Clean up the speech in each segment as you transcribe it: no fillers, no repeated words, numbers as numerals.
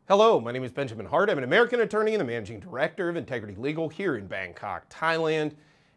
Hello, my name is Benjamin Hart. I'm an American attorney and the managing director of Integrity Legal here in Bangkok, Thailand.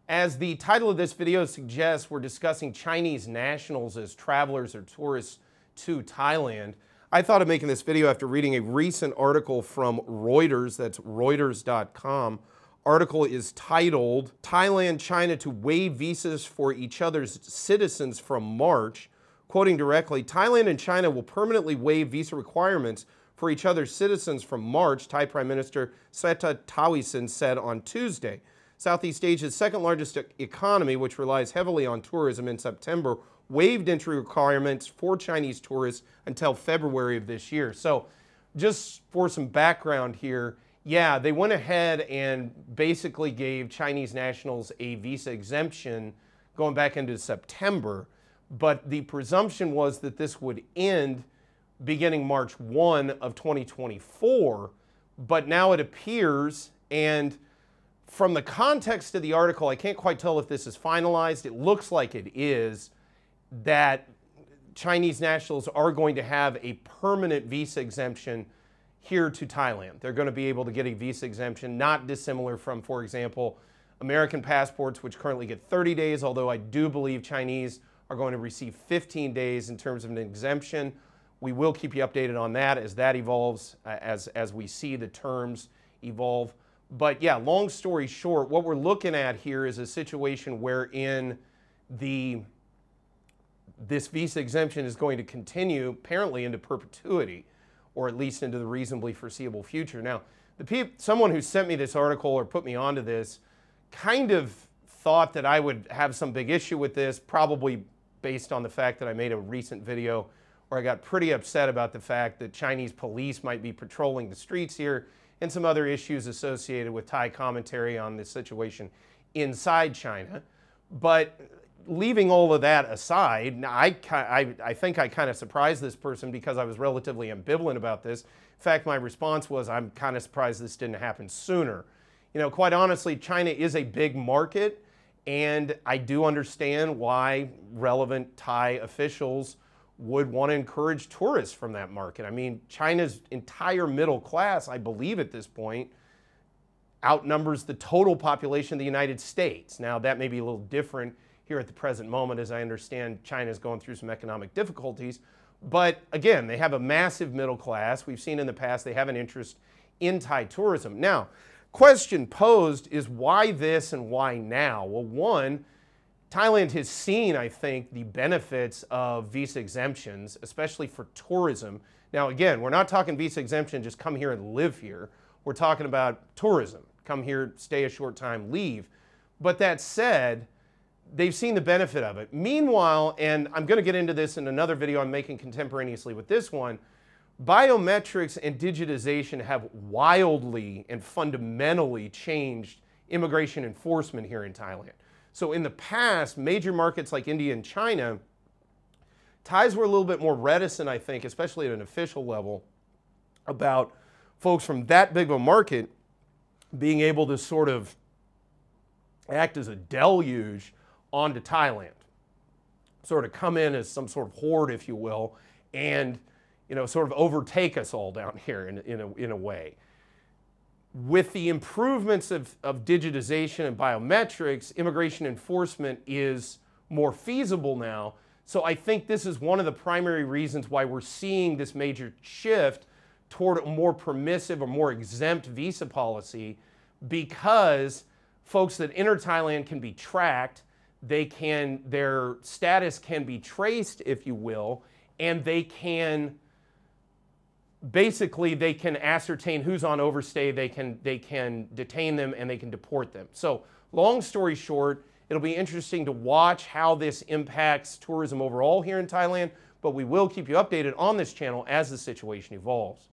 As the title of this video suggests, we're discussing Chinese nationals as travelers or tourists to Thailand. I thought of making this video after reading a recent article from Reuters, that's Reuters.com. Article is titled, Thailand, China to waive visas for each other's citizens from March. Quoting directly, Thailand and China will permanently waive visa requirements for each other's citizens from March, Thai Prime Minister Srettha Thavisin said on Tuesday. Southeast Asia's second largest economy, which relies heavily on tourism, in September waived entry requirements for Chinese tourists until February of this year. So just for some background here, yeah, they went ahead and basically gave Chinese nationals a visa exemption going back into September, but the presumption was that this would end beginning March 1 of 2024, but now it appears, and from the context of the article, I can't quite tell if this is finalized. It looks like it is, that Chinese nationals are going to have a permanent visa exemption here to Thailand. They're going to be able to get a visa exemption, not dissimilar from, for example, American passports, which currently get 30 days, although I do believe Chinese are going to receive 15 days in terms of an exemption. We will keep you updated on that as that evolves, as we see the terms evolve. But yeah, long story short, what we're looking at here is a situation wherein this visa exemption is going to continue apparently into perpetuity, or at least into the reasonably foreseeable future. Now, someone who sent me this article or put me onto this kind of thought that I would have some big issue with this, probably based on the fact that I made a recent video where I got pretty upset about the fact that Chinese police might be patrolling the streets here and some other issues associated with Thai commentary on this situation inside China. But leaving all of that aside, I think I kind of surprised this person because I was relatively ambivalent about this. In fact, my response was, I'm kind of surprised this didn't happen sooner. You know, quite honestly, China is a big market, and I do understand why relevant Thai officials would want to encourage tourists from that market. I mean, China's entire middle class, I believe at this point, outnumbers the total population of the United States. Now, that may be a little different here at the present moment, as I understand China's going through some economic difficulties. But again, they have a massive middle class. We've seen in the past they have an interest in Thai tourism. Now, question posed is why this and why now? Well, one, Thailand has seen, I think, the benefits of visa exemptions, especially for tourism. Now, again, we're not talking visa exemption, just come here and live here. We're talking about tourism. Come here, stay a short time, leave. But that said, they've seen the benefit of it. Meanwhile, and I'm going to get into this in another video I'm making contemporaneously with this one, biometrics and digitization have wildly and fundamentally changed immigration enforcement here in Thailand. So in the past, major markets like India and China, Thais were a little bit more reticent, I think, especially at an official level, about folks from that big of a market being able to sort of act as a deluge onto Thailand, sort of come in as some sort of horde, if you will, and sort of overtake us all down here in a way. With the improvements of digitization and biometrics, immigration enforcement is more feasible now. So I think this is one of the primary reasons why we're seeing this major shift toward a more permissive or more exempt visa policy, because folks that enter Thailand can be tracked, their status can be traced, if you will, and they can ascertain who's on overstay, they can detain them, and they can deport them. So long story short, it'll be interesting to watch how this impacts tourism overall here in Thailand, but we will keep you updated on this channel as the situation evolves.